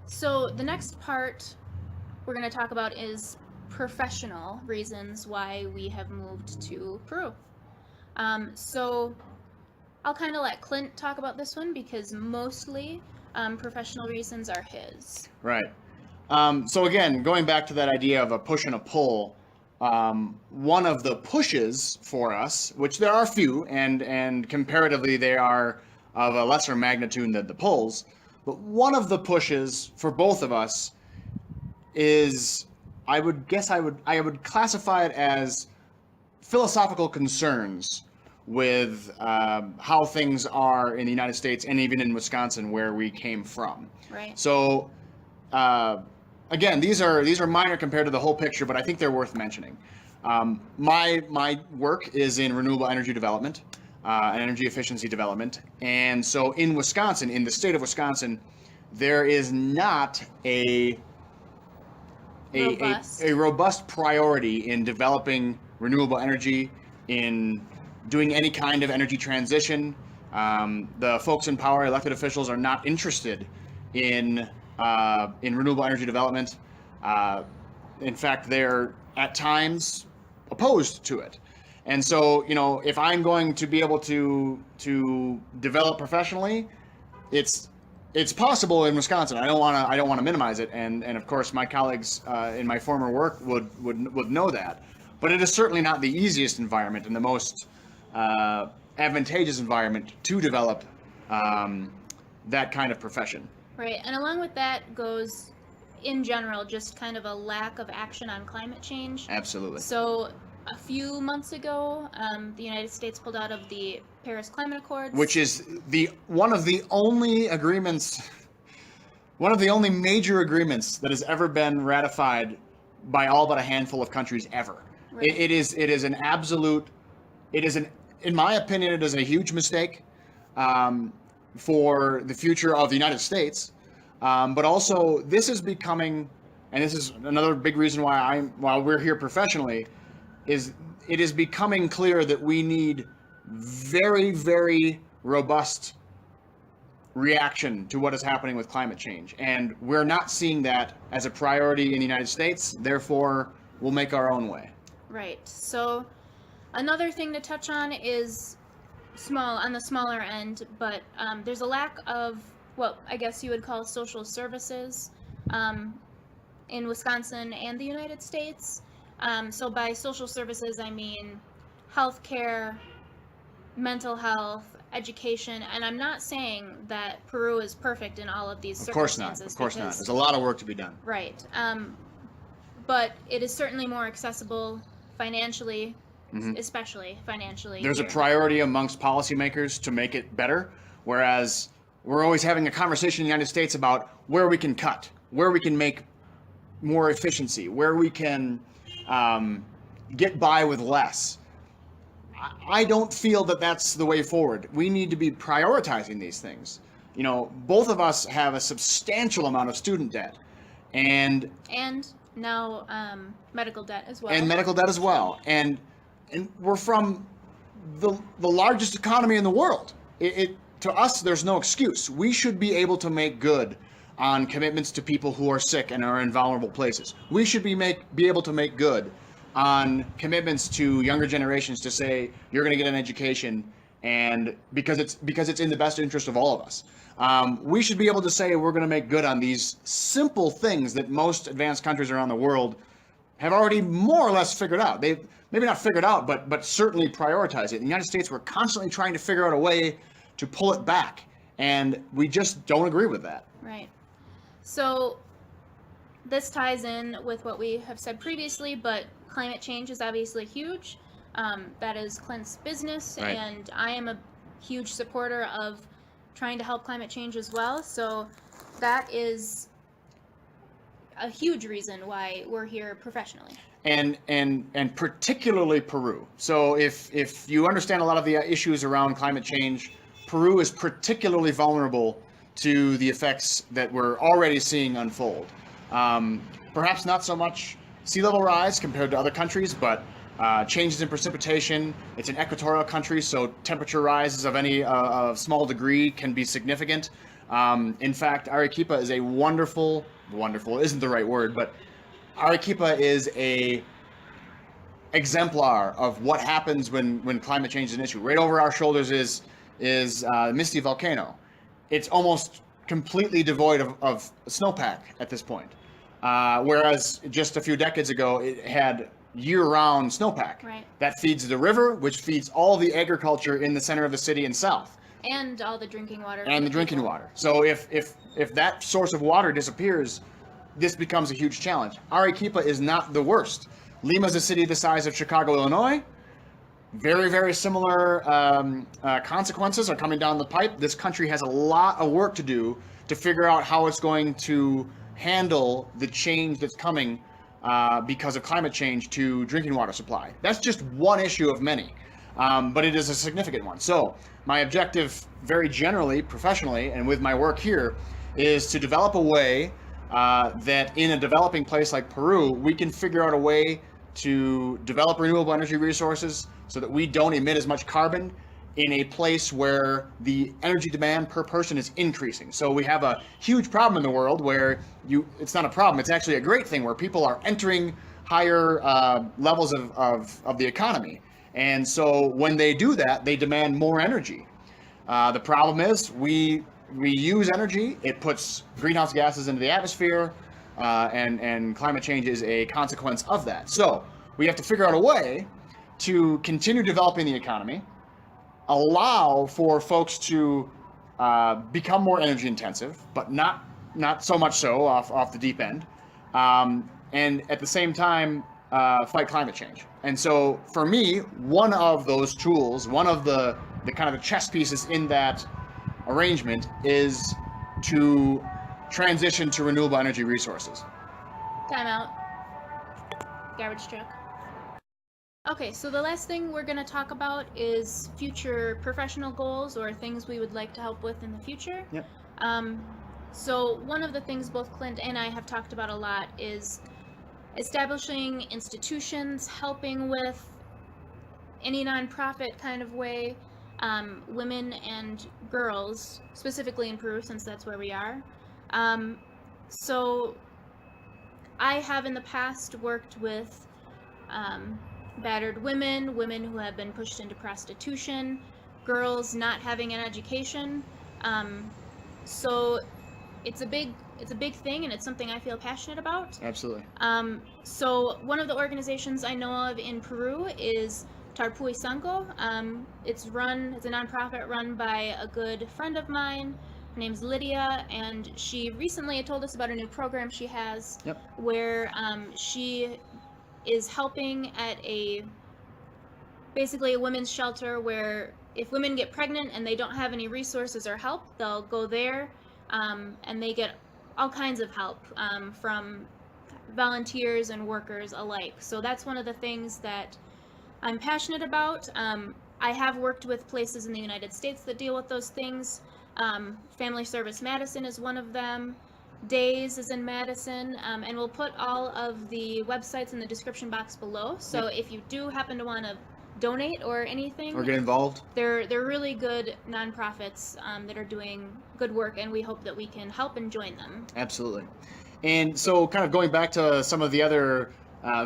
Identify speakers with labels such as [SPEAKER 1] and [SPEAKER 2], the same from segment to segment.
[SPEAKER 1] So the next part we're going to talk about is professional reasons why we have moved to Peru. So I'll kind of let Clint talk about this one because mostly professional reasons are his.
[SPEAKER 2] Right. So again, going back to that idea of a push and a pull, one of the pushes for us, which there are few, and comparatively they are of a lesser magnitude than the pulls, but one of the pushes for both of us is, I would classify it as philosophical concerns with how things are in the United States and even in Wisconsin, where we came from.
[SPEAKER 1] Right.
[SPEAKER 2] So, uh, again, these are minor compared to the whole picture, but I think they're worth mentioning. My work is in renewable energy development and energy efficiency development, and so in Wisconsin, in the state of Wisconsin, there is not
[SPEAKER 1] Robust.
[SPEAKER 2] a robust priority in developing renewable energy, in doing any kind of energy transition. The folks in power, elected officials, are not interested in renewable energy development. In fact, they're at times opposed to it. And so, if I'm going to be able to develop professionally, it's possible in Wisconsin. I don't want to minimize it, and of course my colleagues in my former work would know that. But it is certainly not the easiest environment and the most advantageous environment to develop that kind of profession.
[SPEAKER 1] Right. And along with that goes, in general, just kind of a lack of action on climate change.
[SPEAKER 2] Absolutely.
[SPEAKER 1] So a few months ago, the United States pulled out of the Paris Climate Accords,
[SPEAKER 2] Which is one of the only major agreements that has ever been ratified by all but a handful of countries ever.
[SPEAKER 1] Right.
[SPEAKER 2] It is an absolute. In my opinion, it is a huge mistake for the future of the United States. But also, this is becoming, and this is another big reason while we're here professionally, is it is becoming clear that we need very, very robust reaction to what is happening with climate change. And we're not seeing that as a priority in the United States. Therefore, we'll make our own way.
[SPEAKER 1] Right. So another thing to touch on is on the smaller end, but there's a lack of what I guess you would call social services in Wisconsin and the United States. So by social services, I mean healthcare, mental health, education, and I'm not saying that Peru is perfect in all of these circumstances.
[SPEAKER 2] Of course not. There's a lot of work to be done.
[SPEAKER 1] Right. But it is certainly more accessible financially, especially financially.
[SPEAKER 2] There's
[SPEAKER 1] here.
[SPEAKER 2] a priority amongst policymakers to make it better, whereas we're always having a conversation in the United States about where we can cut, where we can make more efficiency, where we can get by with less. I don't feel that that's the way forward. We need to be prioritizing these things. Both of us have a substantial amount of student debt, and
[SPEAKER 1] now medical debt as well.
[SPEAKER 2] And we're from the largest economy in the world. To us, there's no excuse. We should be able to make good on commitments to people who are sick and are in vulnerable places. We should be able to make good on commitments to younger generations to say you're going to get an education, and because it's in the best interest of all of us. We should be able to say we're going to make good on these simple things that most advanced countries around the world have already more or less figured out. They've maybe not figured out, but certainly prioritize it. In the United States, we're constantly trying to figure out a way to pull it back, and we just don't agree with that.
[SPEAKER 1] Right. So this ties in with what we have said previously, but climate change is obviously huge. That is Clint's business,
[SPEAKER 2] Right.
[SPEAKER 1] And I am a huge supporter of trying to help climate change as well. So that is a huge reason why we're here professionally.
[SPEAKER 2] And particularly Peru. So if you understand a lot of the issues around climate change, Peru is particularly vulnerable to the effects that we're already seeing unfold. Perhaps not so much sea level rise compared to other countries, but changes in precipitation. It's an equatorial country, so temperature rises of any small degree can be significant. In fact, Arequipa is a wonderful isn't the right word, but Arequipa is a exemplar of what happens when climate change is an issue. Right over our shoulders is Misty Volcano. It's almost completely devoid of snowpack at this point, whereas just a few decades ago it had year-round snowpack.
[SPEAKER 1] Right.
[SPEAKER 2] That feeds the river, which feeds all the agriculture in the center of the city and south.
[SPEAKER 1] And all the drinking water.
[SPEAKER 2] And the drinking water. So if that source of water disappears, this becomes a huge challenge. Arequipa is not the worst. Lima is a city the size of Chicago, Illinois. Very, very similar consequences are coming down the pipe. This country has a lot of work to do to figure out how it's going to handle the change that's coming because of climate change to drinking water supply. That's just one issue of many, but it is a significant one. So my objective, very generally, professionally, and with my work here, is to develop a way that in a developing place like Peru, we can figure out a way to develop renewable energy resources so that we don't emit as much carbon in a place where the energy demand per person is increasing. So we have a huge problem in the world where it's not a problem, it's actually a great thing where people are entering higher levels of the economy. And so when they do that, they demand more energy. The problem is we use energy, it puts greenhouse gases into the atmosphere, and climate change is a consequence of that. So we have to figure out a way to continue developing the economy, allow for folks to become more energy intensive, but not so much so off the deep end, and at the same time fight climate change. And so for me, one of those tools, one of the kind of the chess pieces in that arrangement is to transition to renewable energy resources.
[SPEAKER 1] Time out. Garbage truck. Okay, so the last thing we're going to talk about is future professional goals or things we would like to help with in the future.
[SPEAKER 2] Yep.
[SPEAKER 1] So one of the things both Clint and I have talked about a lot is establishing institutions, helping with any nonprofit kind of way, women and girls, specifically in Peru, since that's where we are. So I have in the past worked with battered women who have been pushed into prostitution, girls not having an education. So it's a big thing, and it's something I feel passionate about.
[SPEAKER 2] Absolutely.
[SPEAKER 1] So one of the organizations I know of in Peru is Tarpui Sanko. It's a nonprofit run by a good friend of mine. Her name's Lydia, and she recently told us about a new program she has.
[SPEAKER 2] Yep.
[SPEAKER 1] Where she is helping at basically a women's shelter where if women get pregnant and they don't have any resources or help, they'll go there, and they get all kinds of help from volunteers and workers alike. So that's one of the things that I'm passionate about. I have worked with places in the United States that deal with those things. Family Service Madison is one of them. Days is in Madison, and we'll put all of the websites in the description box below. So
[SPEAKER 2] Yep.
[SPEAKER 1] if you do happen to want to donate or anything,
[SPEAKER 2] Or get involved.
[SPEAKER 1] they're really good nonprofits that are doing good work, and we hope that we can help and join them.
[SPEAKER 2] Absolutely. And so kind of going back to some of the other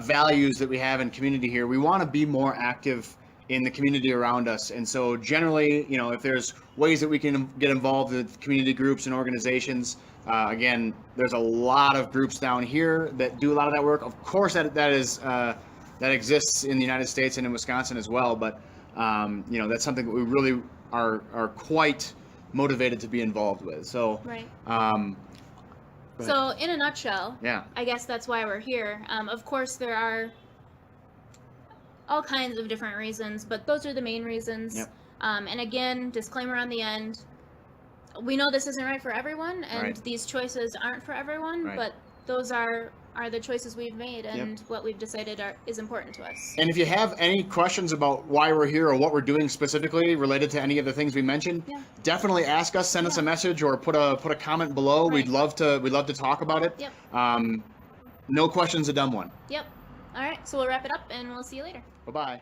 [SPEAKER 2] values that we have in community here, we want to be more active in the community around us. And so generally, if there's ways that we can get involved with community groups and organizations, again, there's a lot of groups down here that do a lot of that work. Of course, that exists in the United States and in Wisconsin as well. But that's something that we really are quite motivated to be involved with. So
[SPEAKER 1] Right.
[SPEAKER 2] Go
[SPEAKER 1] So in a nutshell,
[SPEAKER 2] Yeah.
[SPEAKER 1] I guess that's why we're here. Of course, there are all kinds of different reasons, but those are the main reasons.
[SPEAKER 2] Yep.
[SPEAKER 1] And again, disclaimer on the end, we know this isn't right for everyone, and
[SPEAKER 2] Right.
[SPEAKER 1] these choices aren't for everyone,
[SPEAKER 2] Right.
[SPEAKER 1] but those are the choices we've made, and what we've decided is important to us.
[SPEAKER 2] And if you have any questions about why we're here or what we're doing specifically related to any of the things we mentioned, definitely ask us, send us a message, or put a comment below.
[SPEAKER 1] Right.
[SPEAKER 2] We'd love to talk about it.
[SPEAKER 1] Yep.
[SPEAKER 2] No question's a dumb one.
[SPEAKER 1] Yep. All right, so we'll wrap it up, and we'll see you later.
[SPEAKER 2] Bye-bye.